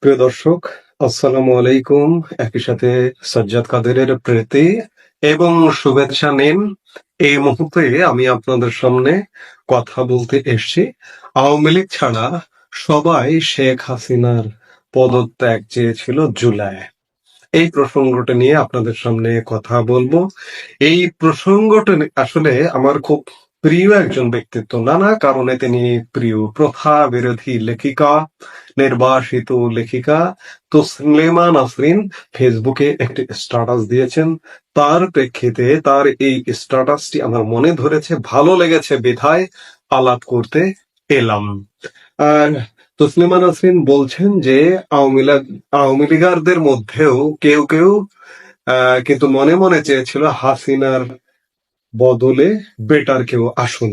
প্রিয় দর্শক, আসসালামু আলাইকুম। একই সাথে সাজ্জাদ কাদেরের প্রীতি এবং শুভেচ্ছা নিন। এই মুহূর্তে আমি আপনাদের সামনে কথা বলতে এসেছি। আওয়ামী লীগ ছাড়া সবাই শেখ হাসিনার পদত্যাগ চেয়েছিল জুলাই। এই প্রসঙ্গটা নিয়ে আপনাদের সামনে কথা বলবো। এই প্রসঙ্গটা আসলে আমার খুব প্রিয় একজন ব্যক্তিত্ব। নানা কারণে তিনি প্রিয়। প্রথা বিরোধী লেখিকা, নির্বাসিত লেখিকা তসলিমা নাসরিন ফেসবুকে একটি স্ট্যাটাস দিয়েছেন। তার প্রেক্ষিতে তার এই স্ট্যাটাসটি আমার মনে ধরেছে, ভালো লেগেছে বিধায় আলাপ করতে এলাম। আর তসলিমা নাসরিন বলছেন যে আওয়ামী লীগারদের মধ্যেও কেউ কেউ কিন্তু মনে মনে চেয়েছিল হাসিনার বদলে বেটার কেউ আসুন।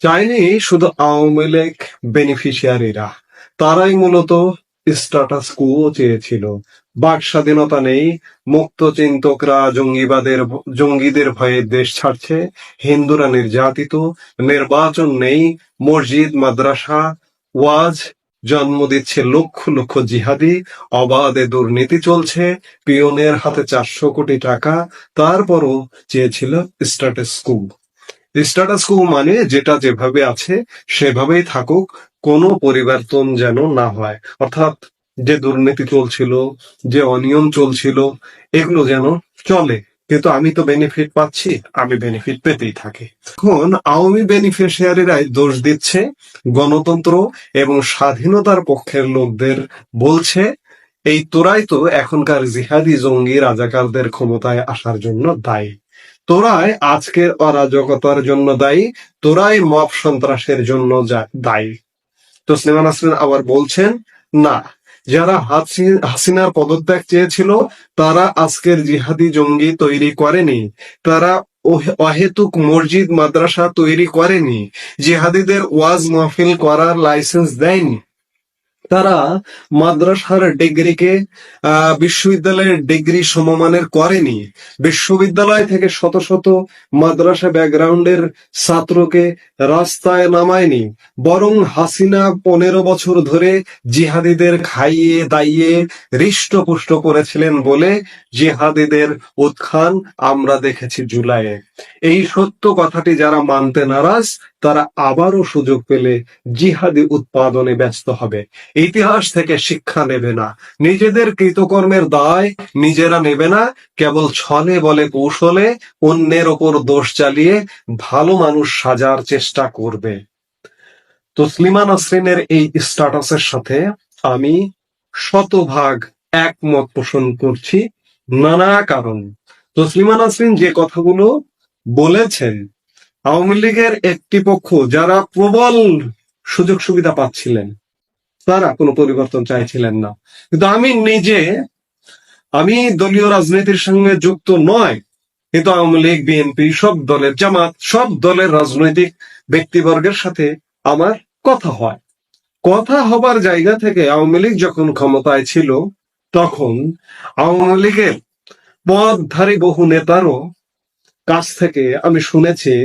চায়নি শুধু আওয়ামী লীগ বেনিফিশিয়ারিরা, তারাই মূলত স্ট্যাটাস কুও চেয়েছিল। বাক স্বাধীনতা নেই, মুক্ত চিন্তকরা জঙ্গিদের ভয়ে দেশ ছাড়ছে, হিন্দুরা নির্যাতিত, নির্বাচন নেই, মসজিদ মাদ্রাসা ওয়াজ জন্ম দিচ্ছে লক্ষ লক্ষ জিহাদি, অবাধে দুর্নীতি চলছে, পিয়নের হাতে 400 কোটি টাকা, তারপরও চেয়েছিল স্ট্যাটাস কু। স্ট্যাটাস কো মানে যেটা যেভাবে আছে সেভাবেই থাকুক, কোনো পরিবর্তন যেন না হয়। অর্থাৎ যে দুর্নীতি চলছিল, যে অনিয়ম চলছিল, এগুলো যেন চলে, কিন্তু আমি তো বেনিফিট পাচ্ছি, আমি বেনিফিট পেতেই থাকি। এখন আওয়ামী বেনিফিশিয়ারিরাই দোষ দিচ্ছে গণতন্ত্র এবং স্বাধীনতার পক্ষের লোকদের, বলছে এই তোরাই তো এখনকার জিহাদি জঙ্গি রাজাকারদের ক্ষমতায় আসার জন্য দায়ী, তোরাই আজকের অরাজকতার জন্য দায়ী, তোরাই মব সন্ত্রাসের জন্য দায়ী। তসলিমা নাসরিন আবার বলছেন, না, যারা হাসিনার পদত্যাগ চেয়েছিল তারা আজকের জিহাদি জঙ্গি তৈরি করেনি, তারা অহেতুক মসজিদ মাদ্রাসা তৈরি করেনি, জিহাদিদের ওয়াজ মাহফিল করার লাইসেন্স দেয়নি, তারা মাদ্রাসার ডিগ্রিকে বিশ্ববিদ্যালয়ের ডিগ্রি সমমানের করেনি, বিশ্ববিদ্যালয় থেকে শত শত মাদ্রাসা ব্যাকগ্রাউন্ডের ছাত্রকে রাস্তায় নামায়নি, বরং হাসিনা 15 বছর ধরে জিহাদিদের খাইয়ে দাইয়ে হৃষ্টপুষ্ট করেছিলেন বলে জিহাদিদের উত্থান আমরা দেখেছি জুলাইয়ে। এই সত্য কথাটি যারা মানতে নারাজ, তারা আবারও সুযোগ পেলে জিহাদি উৎপাদনে ব্যস্ত হবে। ইতিহাস থেকে শিক্ষা নেবে না, নিজেদের কৃতকর্মের দায় নিজেরা নেবে না, কেবল ছলে বলে কৌশলে অন্যের ওপর দোষ চালিয়ে ভালো মানুষ সাজার চেষ্টা করবে। তসলিমা নাসরিনের এই স্ট্যাটাসের সাথে আমি শতভাগ একমত পোষণ করছি, নানা কারণ। তসলিমা নাসরিন যে কথাগুলো বলেছেন, আওয়ামী লীগের একটি পক্ষ যারা প্রবল সুযোগ সুবিধা পাচ্ছিলেন, তারা কোনো পরিবর্তন চাইছিলেন না। কিন্তু আমি দলীয় রাজনীতির সঙ্গে যুক্ত নয়, কিন্তু আওয়ামী লীগ, বিএনপি, সব দলের, জামাত, সব দলের রাজনৈতিক ব্যক্তিবর্গের সাথে আমার কথা হয়। কথা হবার জায়গা থেকে আওয়ামী লীগ যখন ক্ষমতায় ছিল, তখন আওয়ামী লীগের পদধারী বহু নেতারও কাছ থেকে আমি শুনেছি,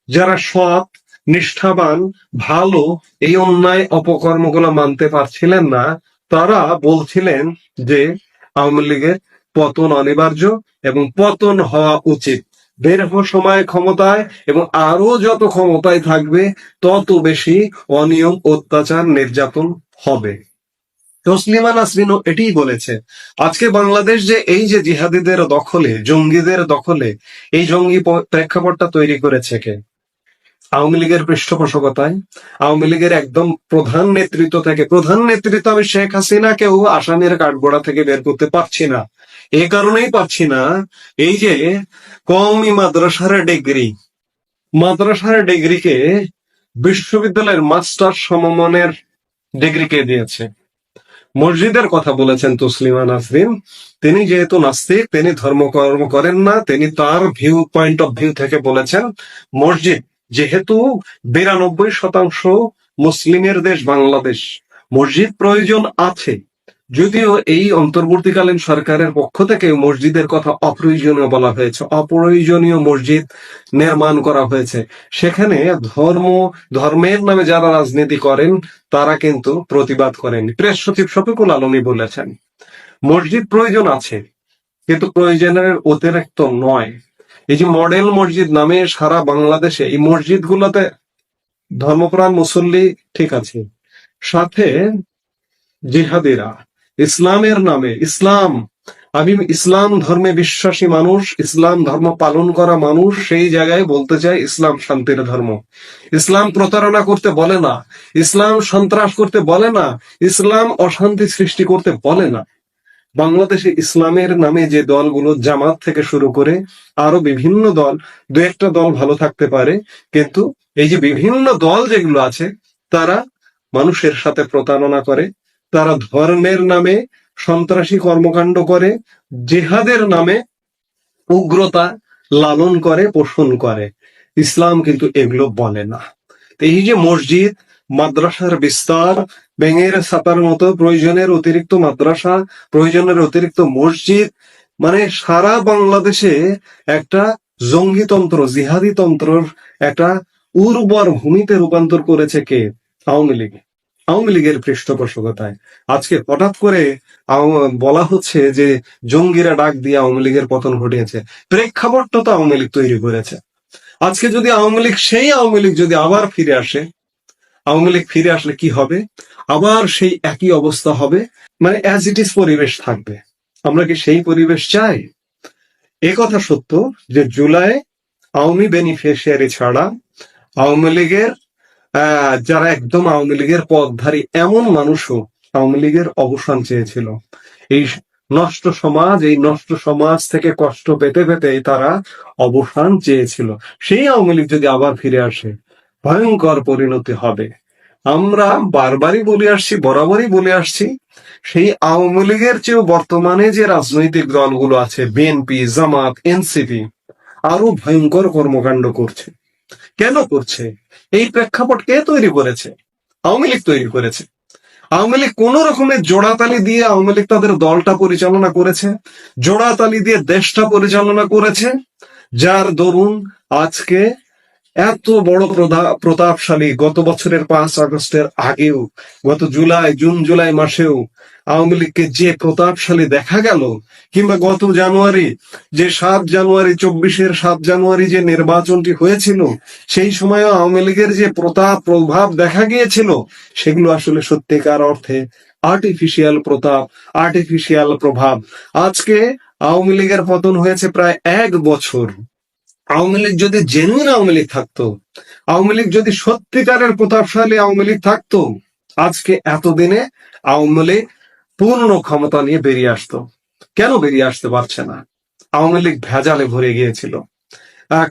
যারা সৎ, নিষ্ঠাবান, ভালো, এই অন্যায় অপকর্মগুলো মানতে পারছিলেন না, তারা বলছিলেন যে আওয়ামী লীগের পতন অনিবার্য এবং পতন হওয়া উচিত। দীর্ঘ সময় ক্ষমতায় এবং আরো যত ক্ষমতায় থাকবে তত বেশি অনিয়ম, অত্যাচার, নির্যাতন হবে। তসলিমা নাসরিনও এটাই বলেছে। আজকে বাংলাদেশ যে এই যে জিহাদিদের দখলে, জঙ্গিদের দখলে, এই জঙ্গি প্রেক্ষাপটটা তৈরি করেছে কে? আওয়ামী লীগের পৃষ্ঠপোষকতায়, আওয়ামী লীগের একদম প্রধান নেতৃত্ব আমি শেখ হাসিনাকেও আসামের কাঠগড়া থেকে বের করতে পারছি না। এ কারণেই পারছি না, এই যে কওমি মাদ্রাসার ডিগ্রিকে বিশ্ববিদ্যালয়ের মাস্টার সমমানের ডিগ্রিকে দিয়েছে। মসজিদের কথা বলেছেন তসলিমা নাসরিন, তিনি যেহেতু নাস্তিক, তিনি ধর্মকর্ম করেন না, তিনি তার পয়েন্ট অফ ভিউ থেকে বলেছেন মসজিদ যেহেতু 92% মুসলিমের দেশ বাংলাদেশ, মসজিদ প্রয়োজন আছে, যদিও এই অন্তর্বর্তীকালীন সরকারের পক্ষ থেকে মসজিদের কথা অপ্রয়োজনীয় বলা হয়েছে, অপ্রয়োজনীয় মসজিদ নির্মাণ করা হয়েছে, সেখানে ধর্মের নামে যারা রাজনীতি করেন তারা কিন্তু প্রতিবাদ করেন। প্রেস সচিব শফিকুল আলমী বলেছেন মসজিদ প্রয়োজন আছে, কিন্তু প্রয়োজনের অতিরিক্ত নয়। এই যে মডেল মসজিদ নামে সারা বাংলাদেশে এই মসজিদগুলোতে ধর্মপ্রাণ মুসল্লি ঠিক আছে, সাথে জিহাদিরা ইসলামের নামে আমি ইসলাম ধর্মে বিশ্বাসী মানুষ, ইসলাম ধর্ম পালন করা মানুষ, সেই জায়গায় বলতে চাই ইসলাম শান্তির ধর্ম। ইসলাম প্রতারণা করতে বলে না, ইসলাম সন্ত্রাস করতে বলে না, ইসলাম অশান্তি সৃষ্টি করতে বলে না। বাংলাদেশে ইসলামের নামে যে দলগুলো, জামাত থেকে শুরু করে আরো বিভিন্ন দল, দু একটা দল ভালো থাকতে পারে, কিন্তু এই যে বিভিন্ন দল যেগুলো আছে তারা মানুষের সাথে প্রতারণা করে, তারা ধর্মের নামে সন্ত্রাসী কর্মকাণ্ড করে, জেহাদের নামে উগ্রতা লালন করে, পোষণ করে। ইসলাম কিন্তু এগুলো বলে না। এই যে মসজিদ মাদ্রাসার বিস্তার, ব্যাঙের ছাতার মতো প্রয়োজনের অতিরিক্ত মাদ্রাসা, প্রয়োজনের অতিরিক্ত মসজিদ, মানে সারা বাংলাদেশে একটা জঙ্গিতন্ত্র, জিহাদি তন্ত্রর একটা উর্বর ভূমিতে রূপান্তর করেছে কে? আওয়ামী লীগ। আওয়ামী লীগের পৃষ্ঠপোষকতায় আজকে হঠাৎ করে বলা হচ্ছে যে জঙ্গিরা ডাক দিয়ে আওয়ামী লীগের পতন ঘটিয়েছে। প্রেক্ষাপটটা তো আওয়ামী লীগ তৈরি করেছে। আজকে যদি সেই আওয়ামী লীগ যদি আবার ফিরে আসে, আওয়ামী লীগ ফিরে আসলে কি হবে? আবার সেই একই অবস্থা হবে, মানে অ্যাজ ইট ইজ পরিবেশ থাকবে। আমরা কি সেই পরিবেশ চাই? এ কথা সত্য যে জুলাই আওয়ামী বেনিফিশিয়ারি ছাড়া আওয়ামী লীগের যারা একদম আওয়ামী লীগের পদধারী এমন মানুষও আওয়ামী লীগের অবসান চেয়েছিল। এই নষ্ট সমাজ থেকে কষ্ট পেতে পেতে তারা অবসান চেয়েছিল। সেই আওয়ামী লীগ যদি আবার ফিরে আসে, ভয়ঙ্কর পরিণতি হবে। আমরা বরাবরই বলে আসছি, সেই আওয়ামী লীগের চেয়েও বর্তমানে যে রাজনৈতিক দলগুলো আছে, বিএনপি, জামাত, এনসিপি, আরো ভয়ঙ্কর কর্মকাণ্ড করছে। কেন করছে? এই প্রেক্ষাপট কে তৈরি করেছে? আওয়ামী লীগ তৈরি করেছে। আওয়ামী লীগ কোন রকমের জোড়াতালি দিয়ে আওয়ামী লীগ তাদের দলটা পরিচালনা করেছে, জোড়াতালি দিয়ে দেশটা পরিচালনা করেছে, যার দরুন আজকে এত বড় প্রতাপশালী, গত বছরের 5 আগস্টের আগেও, গত জুন জুলাই মাসেও আওয়ামী লীগকে যে প্রতাপশালী দেখা গেল, কিংবা গত জানুয়ারি যে 7 জানুয়ারি যে নির্বাচনটি হয়েছিল, সেই সময়ও আওয়ামী লীগের যে প্রভাব দেখা গিয়েছিল, সেগুলো আসলে সত্যিকার অর্থে আর্টিফিশিয়াল আর্টিফিশিয়াল প্রভাব। আজকে আওয়ামী লীগের পতন হয়েছে প্রায় 1 বছর। আওয়ামী লীগ যদি জেনুইন আওয়ামী লীগ থাকতো, আওয়ামী লীগ যদি সত্যিকারের প্রতাপশালী আওয়ামী লীগ থাকতো, আজকে এতদিনে আওয়ামী লীগ পূর্ণ ক্ষমতা নিয়ে বেরিয়ে আসতো। কেন বেরিয়ে আসতে পারছে না? আওয়ামী লীগ ভেজালে ভরে গিয়েছিল।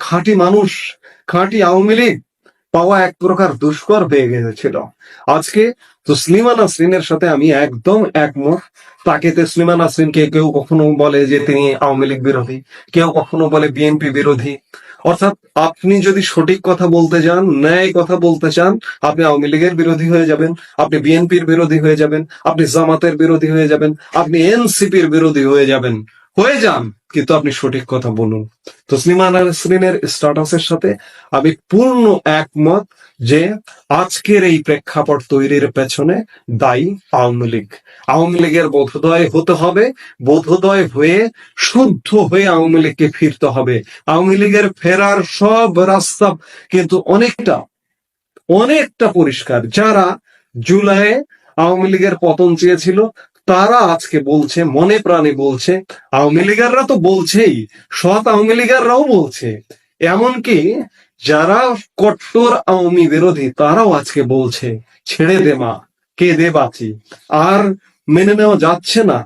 খাঁটি মানুষ, খাঁটি আওয়ামী লীগ পাওয়া এক প্রকার দুষ্কর হয়ে গিয়েছিল। আজকে তসলিমা নাসরিনের সাথে আমি একদম একমত। তাকে তসলিমা নাসরিনকে কেউ কখনো বলে যে তিনি আওয়ামী লীগ বিরোধী, কেউ কখনো বলে বিএনপি বিরোধী। অর্থাৎ আপনি যদি সঠিক কথা বলতে যান, ন্যায় কথা বলতে চান, আপনি আওয়ামী লীগের বিরোধী হয়ে যাবেন, আপনি বিএনপির বিরোধী হয়ে যাবেন, আপনি জামাতের বিরোধী হয়ে যাবেন, আপনি এনসিপির বিরোধী হয়ে যাবেন, হয়ে যান, কিন্তু আপনি সঠিক কথা বলুন। তসলিমা নাসরিনের স্ট্যাটাসের সাথে আমি পূর্ণ একমত যে আজকের এই প্রেক্ষাপট তৈরির পেছনে দায়ী আওয়ামী লীগ। আওয়ামী লীগের বোধোদয় হতে হবে, বোধোদয় হয়ে শুদ্ধ হয়ে আওয়ামী লীগকে ফিরতে হবে। আওয়ামী লীগের ফেরার সব রাস্তা কিন্তু অনেকটা পরিষ্কার। যারা জুলাইয়ে আওয়ামী লীগের পতন চেয়েছিল, তারা আজকে বলছে, মনে প্রাণে বলছে, আওয়ামী লীগাররা তো বলছেই, সৎ আওয়ামী লীগাররাও বলছে, এমনকি যারা কট্টর আওয়ামী বিরোধী তারাও আজকে বলছে ছেড়ে দে মা, কে দে বাঁচি, আর মেনে নেওয়া যাচ্ছে না,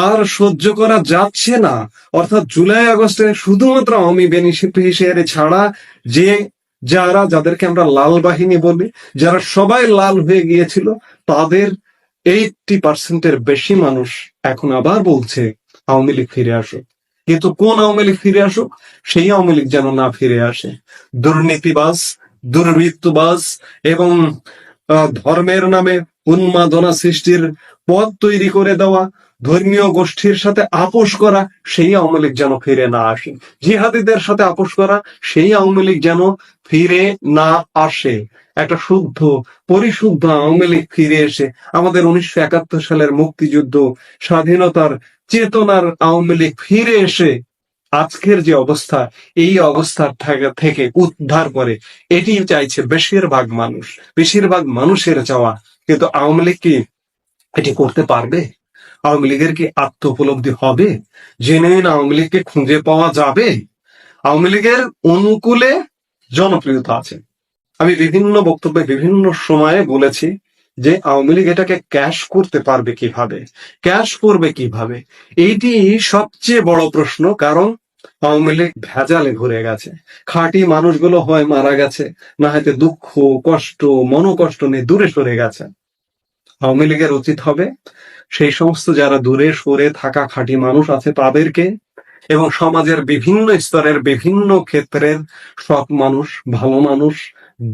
আর সহ্য করা যাচ্ছে না। অর্থাৎ জুলাই আগস্টে শুধুমাত্র আওয়ামী বেনিফিশিয়ারি ছাড়া যাদেরকে আমরা লাল বাহিনী বলি, যারা সবাই লাল হয়ে গিয়েছিল, তাদের 80% বেশি মানুষ এখন আবার বলছে আওয়ামী লীগ ফিরে আসুক। কিন্তু কোন আওয়ামী লীগ ফিরে আসুক? সেই আওয়ামী লীগ যেন না ফিরে আসে। দুর্নীতিবাজ, দুর্বৃত্তবাজ এবং ধর্মের নামে উন্মাদনা সৃষ্টির পথ তৈরি করে দেওয়া, ধর্মীয় গোষ্ঠীর সাথে আপোষ করা, সেই আওয়ামী লীগ যেন ফিরে না আসে। জিহাদিদের সাথে আপোষ করা, সেই আওয়ামী লীগ যেন ফিরে না আসে। একটা শুদ্ধ পরিশুদ্ধ আওয়ামী লীগ ফিরে এসে আমাদের 1971 সালের মুক্তিযুদ্ধ, স্বাধীনতার চেতনার আওয়ামী লীগ ফিরে এসে আজকের যে অবস্থা, এই অবস্থা থেকে উদ্ধার করে, এটি চাইছে বেশিরভাগ মানুষের চাওয়া। কিন্তু আওয়ামী লীগ কি এটি করতে পারবে? আওয়ামী লীগের কি আত্ম উপলব্ধি হবে? জেনুইন আওয়ামী লীগকে খুঁজে পাওয়া যাবে? আওয়ামী লীগের অনুকূলে জনপ্রিয়তা আছে। আমি বিভিন্ন বক্তব্যে বিভিন্ন সময়ে বলেছি যে আওয়ামী লীগ এটাকে ক্যাশ করতে পারবে কিভাবে, ক্যাশ করবে কিভাবে, এইটি সবচেয়ে বড় প্রশ্ন। কারণ আওয়ামী লীগ ভেজালে ঘুরে গেছে। খাঁটি মানুষগুলো হয় মারা গেছে, না হয়তো দুঃখ কষ্ট মনোকষ্ট নিয়ে দূরে সরে গেছে। আওয়ামী লীগের উচিত হবে সেই সমস্ত যারা দূরে সরে থাকা খাঁটি মানুষ আছে তাদেরকে, এবং সমাজের বিভিন্ন স্তরের বিভিন্ন ক্ষেত্রের সৎ মানুষ ভালো মানুষ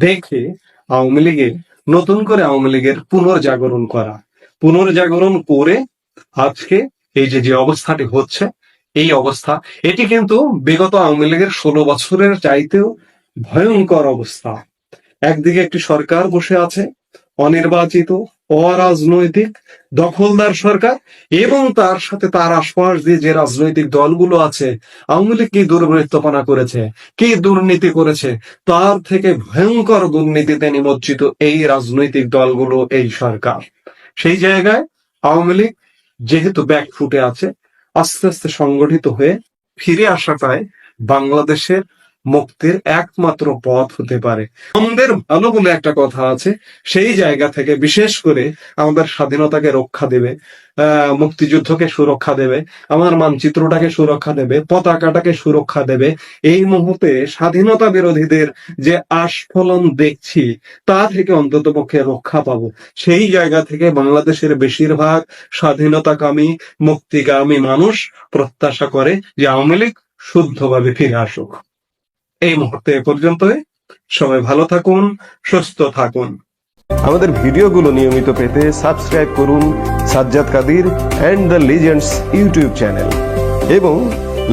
দেখে আওয়ামী লীগের নতুন করে আওয়ামী লীগের পুনর্জাগরণ করে আজকে এই যে অবস্থাটি হচ্ছে, এই অবস্থা, এটি কিন্তু বিগত আওয়ামী লীগের 16 বছরের চাইতেও ভয়ঙ্কর অবস্থা। একদিকে একটি সরকার বসে আছে, অনির্বাচিত, অরাজনৈতিক, দখলদার সরকার, এবং তার সাথে তার আশপাশ দিয়ে যে রাজনৈতিক দলগুলো আছে, আওয়ামী লীগ কি দুর্বৃত্তপনা করেছে, কি দুর্নীতি করেছে, তার থেকে ভয়ঙ্কর দুর্নীতিতে নিমজ্জিত এই রাজনৈতিক দলগুলো, এই সরকার। সেই জায়গায় আওয়ামী লীগ যেহেতু ব্যাকফুটে আছে, আস্তে আস্তে সংগঠিত হয়ে ফিরে আসাটাই বাংলাদেশের মুক্তির একমাত্র পথ হতে পারে। আমাদের ভালো বলে একটা কথা আছে, সেই জায়গা থেকে বিশেষ করে আমাদের স্বাধীনতাকে রক্ষা দেবে, মুক্তিযুদ্ধকে সুরক্ষা দেবে, আমার মানচিত্রটাকে সুরক্ষা দেবে, পতাকাটাকে সুরক্ষা দেবে। এই মুহূর্তে স্বাধীনতা বিরোধীদের যে আস্ফলন দেখছি, তা থেকে অন্তত পক্ষে রক্ষা পাবো। সেই জায়গা থেকে বাংলাদেশের বেশিরভাগ স্বাধীনতাকামী মুক্তিকামী মানুষ প্রত্যাশা করে যে আওয়ামী লীগ শুদ্ধভাবে ফিরে আসুক। এই মুহূর্তে এ পর্যন্তই। সবাই ভালো থাকুন, সুস্থ থাকুন। আমাদের ভিডিওগুলো নিয়মিত পেতে সাবস্ক্রাইব করুন Sajjad Kadir and the Legends YouTube channel এবং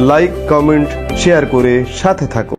লাইক কমেন্ট শেয়ার করে সাথে থাকুন।